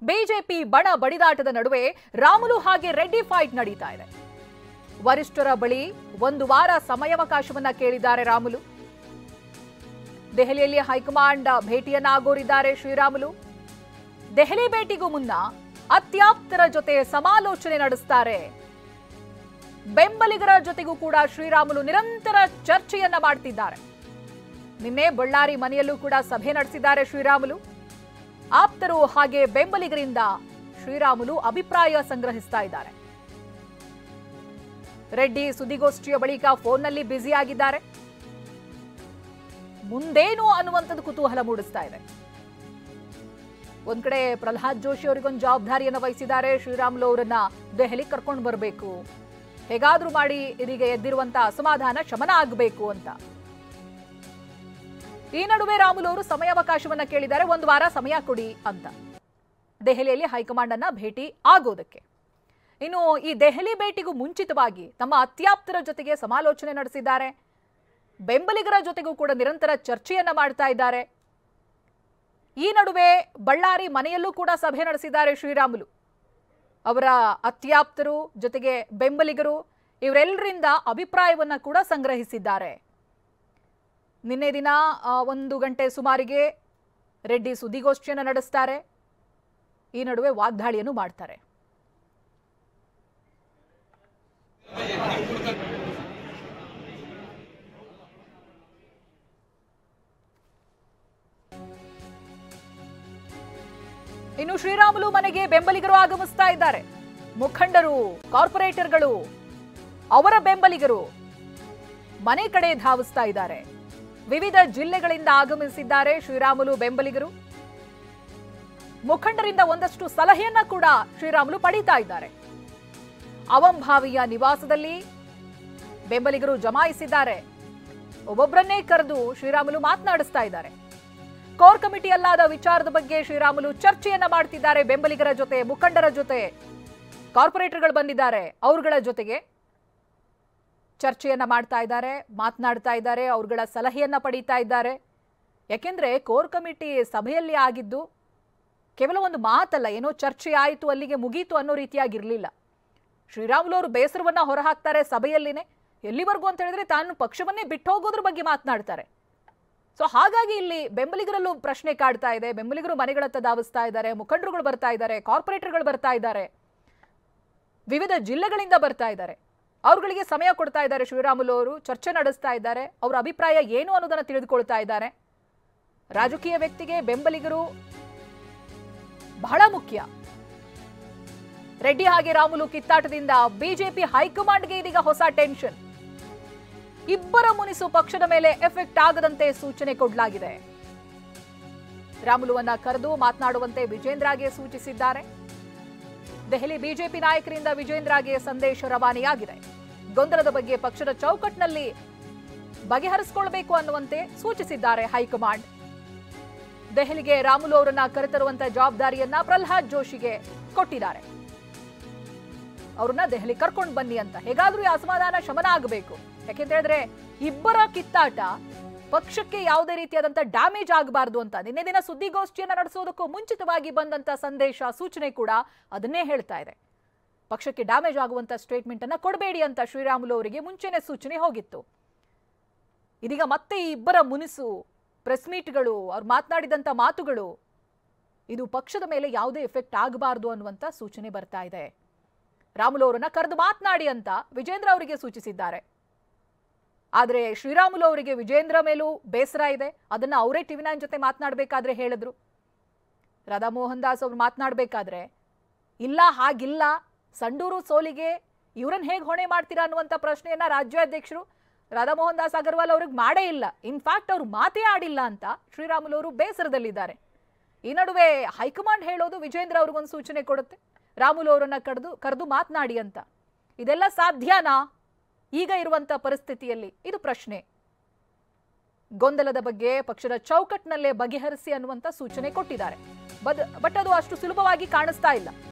BJP ಬಣ ಬಡಿದಾಟದ ನಡುವೆ ರಾಮುಲು ಹಾಗೆ ರೆಡ್ಡಿ ಫೈಟ್ ನಡೀತಾ ಇದೆ. ವರಿಷ್ಠರ ಬಳಿ 1 ವಾರ ಸಮಯಾವಕಾಶವನ್ನ ಕೇಳಿದ್ದಾರೆ ರಾಮುಲು. ದೆಹಲಿಯಲ್ಲಿ ಹೈಕಮಾಂಡ್ ಭೇಟಿಯನ್ನ ಆಗೋರಿದ್ದಾರೆ ಶ್ರೀರಾಮುಲು. ದೆಹಲಿ ಭೇಟಿಗೂ ಮುನ್ನ ಅತ್ಯಾಪ್ತರ ಜೊತೆ ಸಮಾಲೋಚನೆ ನಡೆಸುತ್ತಾರೆ. ಬೆಂಬಲಿಗರ ಜೊತೆಗೂ ಕೂಡ ಶ್ರೀರಾಮುಲು ನಿರಂತರ ಚರ್ಚೆಯನ್ನ ಮಾಡ್ತಿದ್ದಾರೆ. ನಿನ್ನೆ ಬಳ್ಳಾರಿ ಮನೆಯಲ್ಲೂ ಕೂಡ ಸಭೆ ನಡೆಸಿದ್ದಾರೆ ಶ್ರೀರಾಮುಲು. ಆಪ್ತರು ಹಾಗೆ ಬೆಂಬಲಿಗರಿಂದ ಶ್ರೀರಾಮುಲು ಅಭಿಪ್ರಾಯ ಸಂಗ್ರಹಿಸ್ತಾ ಇದ್ದಾರೆ. ರೆಡ್ಡಿ ಸುದ್ದಿಗೋಷ್ಠಿಯ ಬಳಿಕ ಫೋನ್ನಲ್ಲಿ ಬ್ಯುಸಿ ಆಗಿದ್ದಾರೆ. ಮುಂದೇನು ಅನ್ನುವಂಥದ್ದು ಕುತೂಹಲ ಮೂಡಿಸ್ತಾ ಇದೆ. ಒಂದ್ ಕಡೆ ಪ್ರಹ್ಲಾದ್ ಜೋಶಿ ಅವರಿಗೊಂದು ಜವಾಬ್ದಾರಿಯನ್ನು ವಹಿಸಿದ್ದಾರೆ. ಶ್ರೀರಾಮುಲು ಅವರನ್ನ ದೆಹಲಿ ಕರ್ಕೊಂಡು ಬರಬೇಕು, ಹೇಗಾದ್ರೂ ಮಾಡಿ ಇದೀಗ ಎದ್ದಿರುವಂತಹ ಅಸಮಾಧಾನ ಶಮನ ಆಗಬೇಕು ಅಂತ. ಈ ನಡುವೆ ರಾಮುಲು ಅವರು ಸಮಯಾವಕಾಶವನ್ನ ಕೇಳಿದ್ದಾರೆ, 1 ವಾರ ಸಮಯ ಕೊಡಿ ಅಂತ, ದೆಹಲಿಯಲ್ಲಿ ಹೈಕಮಾಂಡ್ ಅನ್ನ ಭೇಟಿ ಆಗೋದಕ್ಕೆ. ಇನ್ನು ಈ ದೆಹಲಿ ಭೇಟಿಗೂ ಮುಂಚಿತವಾಗಿ ತಮ್ಮ ಅತ್ಯಾಪ್ತರ ಜೊತೆಗೆ ಸಮಾಲೋಚನೆ ನಡೆಸಿದ್ದಾರೆ. ಬೆಂಬಲಿಗರ ಜೊತೆಗೂ ಕೂಡ ನಿರಂತರ ಚರ್ಚೆಯನ್ನ ಮಾಡ್ತಾ ಇದ್ದಾರೆ. ಈ ನಡುವೆ ಬಳ್ಳಾರಿ ಮನೆಯಲ್ಲೂ ಕೂಡ ಸಭೆ ನಡೆಸಿದ್ದಾರೆ ಶ್ರೀರಾಮುಲು. ಅವರ ಅತ್ಯಾಪ್ತರು ಜೊತೆಗೆ ಬೆಂಬಲಿಗರು ಇವರೆಲ್ಲರಿಂದ ಅಭಿಪ್ರಾಯವನ್ನ ಕೂಡ ಸಂಗ್ರಹಿಸಿದ್ದಾರೆ. ನಿನ್ನೆ ದಿನ 1 ಗಂಟೆ ಸುಮಾರಿಗೆ ರೆಡ್ಡಿ ಸುದ್ದಿಗೋಷ್ಠಿಯನ್ನು ನಡೆಸ್ತಾರೆ. ಈ ನಡುವೆ ವಾಗ್ದಾಳಿಯನ್ನು ಮಾಡ್ತಾರೆ. ಇನ್ನು ಶ್ರೀರಾಮುಲು ಮನೆಗೆ ಬೆಂಬಲಿಗರು ಆಗಮಿಸ್ತಾ ಇದ್ದಾರೆ. ಮುಖಂಡರು, ಕಾರ್ಪೊರೇಟರ್ಗಳು, ಅವರ ಬೆಂಬಲಿಗರು ಮನೆ ಕಡೆ ಧಾವಿಸ್ತಾ ಇದ್ದಾರೆ. ವಿವಿಧ ಜಿಲ್ಲೆಗಳಿಂದ ಆಗಮಿಸಿದ್ದಾರೆ ಶ್ರೀರಾಮುಲು ಬೆಂಬಲಿಗರು. ಮುಖಂಡರಿಂದ ಒಂದಷ್ಟು ಸಲಹೆಯನ್ನ ಕೂಡ ಶ್ರೀರಾಮುಲು ಪಡೀತಾ ಇದ್ದಾರೆ. ಅವಂಭಾವಿಯ ನಿವಾಸದಲ್ಲಿ ಬೆಂಬಲಿಗರು ಜಮಾಯಿಸಿದ್ದಾರೆ. ಒಬ್ಬೊಬ್ಬರನ್ನೇ ಕರೆದು ಶ್ರೀರಾಮುಲು ಮಾತನಾಡಿಸ್ತಾ ಇದ್ದಾರೆ. ಕೋರ್ ಕಮಿಟಿ ಅಲ್ಲಾದ ವಿಚಾರದ ಬಗ್ಗೆ ಶ್ರೀರಾಮುಲು ಚರ್ಚೆಯನ್ನ ಮಾಡ್ತಿದ್ದಾರೆ. ಬೆಂಬಲಿಗರ ಜೊತೆ, ಮುಖಂಡರ ಜೊತೆ, ಕಾರ್ಪೊರೇಟರ್ಗಳು ಬಂದಿದ್ದಾರೆ, ಅವರುಗಳ ಜೊತೆಗೆ ಚರ್ಚೆಯನ್ನ ಮಾಡ್ತಾ ಇದ್ದಾರೆ, ಮಾತನಾಡ್ತಾ ಇದ್ದಾರೆ, ಅವರುಗಳ ಸಲಹೆಯನ್ನ ಪಡೀತಾ ಇದ್ದಾರೆ. ಯಾಕೆಂದ್ರೆ ಕೋರ್ ಕಮಿಟಿ ಸಭೆಯಲ್ಲಿ ಆಗಿದ್ದು ಕೇವಲ ಒಂದು ಮಾತಲ್ಲ, ಏನೋ ಚರ್ಚೆ ಆಯಿತು ಅಲ್ಲಿಗೆ ಮುಗೀತು ಅನ್ನೋ ರೀತಿಯಾಗಿರ್ಲಿಲ್ಲ. ಶ್ರೀರಾಮುಲು ಅವರು ಬೇಸರವನ್ನ ಹೊರಹಾಕ್ತಾರೆ ಸಭೆಯಲ್ಲಿನೇ. ಎಲ್ಲಿವರೆಗೂ ಅಂತ ಹೇಳಿದ್ರೆ ತಾನು ಪಕ್ಷವನ್ನೇ ಬಿಟ್ಟು ಹೋಗೋದ್ರ ಬಗ್ಗೆ ಮಾತನಾಡ್ತಾರೆ. ಸೊ ಹಾಗಾಗಿ ಇಲ್ಲಿ ಬೆಂಬಲಿಗರಲ್ಲೂ ಪ್ರಶ್ನೆ ಕಾಡ್ತಾ ಇದೆ. ಬೆಂಬಲಿಗರು ಮನೆಗಳತ್ತ ಧಾವಿಸ್ತಾ ಇದ್ದಾರೆ, ಮುಖಂಡರುಗಳು ಬರ್ತಾ ಇದ್ದಾರೆ, ಕಾರ್ಪೊರೇಟರ್ಗಳು ಬರ್ತಾ ಇದ್ದಾರೆ, ವಿವಿಧ ಜಿಲ್ಲೆಗಳಿಂದ ಬರ್ತಾ ಇದ್ದಾರೆ. ಅವರುಗಳಿಗೆ ಸಮಯ ಕೊಡ್ತಾ ಇದ್ದಾರೆ ಶ್ರೀರಾಮುಲು ಅವರು, ಚರ್ಚೆ ನಡೆಸ್ತಾ ಇದ್ದಾರೆ. ಅವರ ಅಭಿಪ್ರಾಯ ಏನು ಅನ್ನೋದನ್ನ ತಿಳಿದುಕೊಳ್ತಾ ಇದ್ದಾರೆ. ರಾಜಕೀಯ ವ್ಯಕ್ತಿಗೆ ಬೆಂಬಲಿಗರು ಬಹಳ ಮುಖ್ಯ. ರೆಡ್ಡಿ ಹಾಗೆ ರಾಮುಲು ಕಿತ್ತಾಟದಿಂದ ಬಿಜೆಪಿ ಹೈಕಮಾಂಡ್ಗೆ ಇದೀಗ ಹೊಸ ಟೆನ್ಷನ್. ಇಬ್ಬರ ಮುನಿಸು ಪಕ್ಷದ ಮೇಲೆ ಎಫೆಕ್ಟ್ ಆಗದಂತೆ ಸೂಚನೆ ಕೊಡಲಾಗಿದೆ. ರಾಮುಲುವನ್ನ ಕರೆದು ಮಾತನಾಡುವಂತೆ ವಿಜೇಂದ್ರಗೆ ಸೂಚಿಸಿದ್ದಾರೆ. ದೆಹಲಿ ಬಿಜೆಪಿ ನಾಯಕರಿಂದ ವಿಜೇಂದ್ರಗೆ ಸಂದೇಶ ರವಾನೆಯಾಗಿದೆ. ಗೊಂದಲದ ಬಗ್ಗೆ ಪಕ್ಷದ ಚೌಕಟ್ಟಿನಲ್ಲಿ ಬಗೆಹರಿಸಿಕೊಳ್ಳಬೇಕು ಅನ್ನುವಂತೆ ಸೂಚಿಸಿದ್ದಾರೆ ಹೈಕಮಾಂಡ್. ದೆಹಲಿಗೆ ರಾಮುಲು ಅವರನ್ನ ಕರೆತರುವಂತ ಜವಾಬ್ದಾರಿಯನ್ನ ಪ್ರಹ್ಲಾದ್ ಜೋಶಿಗೆ ಕೊಟ್ಟಿದ್ದಾರೆ. ಅವ್ರನ್ನ ದೆಹಲಿ ಕರ್ಕೊಂಡು ಬನ್ನಿ ಅಂತ. ಹೇಗಾದ್ರೂ ಈ ಅಸಮಾಧಾನ ಶಮನ ಆಗಬೇಕು. ಯಾಕೆಂತ ಹೇಳಿದ್ರೆ ಇಬ್ಬರ ಕಿತ್ತಾಟ ಪಕ್ಷಕ್ಕೆ ಯಾವುದೇ ರೀತಿಯಾದಂತ ಡ್ಯಾಮೇಜ್ ಆಗಬಾರ್ದು ಅಂತ ನಿನ್ನೆ ದಿನ ಸುದ್ದಿಗೋಷ್ಠಿಯನ್ನ ನಡೆಸೋದಕ್ಕೂ ಮುಂಚಿತವಾಗಿ ಬಂದಂತ ಸಂದೇಶ, ಸೂಚನೆ ಕೂಡ ಅದನ್ನೇ ಹೇಳ್ತಾ ಇದೆ. ಪಕ್ಷಕ್ಕೆ ಡ್ಯಾಮೇಜ್ ಆಗುವಂತ ಸ್ಟೇಟ್ಮೆಂಟ್ ಅನ್ನ ಕೊಡಬೇಡಿ ಅಂತ ಶ್ರೀರಾಮುಲು ಅವರಿಗೆ ಮುಂಚೆನೆ ಸೂಚನೆ ಹೋಗಿತ್ತು. ಇದೀಗ ಮತ್ತೆ ಈ ಇಬ್ಬರ ಮುನಿಸು, ಪ್ರೆಸ್ ಮೀಟ್ಗಳು, ಅವ್ರು ಮಾತನಾಡಿದಂತ ಮಾತುಗಳು, ಇದು ಪಕ್ಷದ ಮೇಲೆ ಯಾವುದೇ ಎಫೆಕ್ಟ್ ಆಗಬಾರ್ದು ಅನ್ನುವಂತ ಸೂಚನೆ ಬರ್ತಾ ಇದೆ. ರಾಮುಲು ಅವರನ್ನ ಕರೆದು ಮಾತನಾಡಿ ಅಂತ ವಿಜೇಂದ್ರ ಅವರಿಗೆ ಸೂಚಿಸಿದ್ದಾರೆ. ಆದ್ರೆ ಶ್ರೀರಾಮುಲು ಅವರಿಗೆ ವಿಜೇಂದ್ರ ಮೇಲೂ ಬೇಸರ ಇದೆ. ಅದನ್ನ ಅವರೇ ಟಿವಿ9 ಜೊತೆ ಮಾತನಾಡಬೇಕಾದ್ರೆ ಹೇಳಿದ್ರು. ರಾಧಾ ಮೋಹನ್ ದಾಸ್ ಅವರು ಮಾತನಾಡಬೇಕಾದ್ರೆ ಇಲ್ಲ, ಹಾಗಿಲ್ಲ, ಸಂಡೂರು ಸೋಲಿಗೆ ಇವರನ್ನ ಹೇಗೆ ಹೊಣೆ ಮಾಡ್ತೀರಾ ಅನ್ನುವಂಥ ಪ್ರಶ್ನೆಯನ್ನ ರಾಜ್ಯಾಧ್ಯಕ್ಷರು ರಾಧಾ ಮೋಹನ್ ದಾಸ್ ಅಗರ್ವಾಲ್ ಅವ್ರಿಗೆ ಮಾಡೇ ಇಲ್ಲ. ಇನ್ಫ್ಯಾಕ್ಟ್ ಅವರು ಮಾತೇ ಆಡಿಲ್ಲ ಅಂತ ಶ್ರೀರಾಮುಲು ಅವರು ಬೇಸರದಲ್ಲಿದ್ದಾರೆ. ಈ ನಡುವೆ ಹೈಕಮಾಂಡ್ ಹೇಳೋದು ವಿಜೇಂದ್ರ ಅವ್ರಿಗೊಂದು ಸೂಚನೆ ಕೊಡುತ್ತೆ, ರಾಮುಲು ಅವರನ್ನ ಕರೆದು ಮಾತನಾಡಿ ಅಂತ. ಇದೆಲ್ಲ ಸಾಧ್ಯನಾ ಈಗ ಇರುವಂತ ಪರಿಸ್ಥಿತಿಯಲ್ಲಿ? ಇದು ಪ್ರಶ್ನೆ. ಗೊಂದಲದ ಬಗ್ಗೆ ಪಕ್ಷದ ಚೌಕಟ್ಟಿನಲ್ಲೇ ಬಗೆಹರಿಸಿ ಅನ್ನುವಂತ ಸೂಚನೆ ಕೊಟ್ಟಿದ್ದಾರೆ. ಬಟ್ ಅದು ಅಷ್ಟು ಸುಲಭವಾಗಿ ಕಾಣಿಸ್ತಾ ಇಲ್ಲ.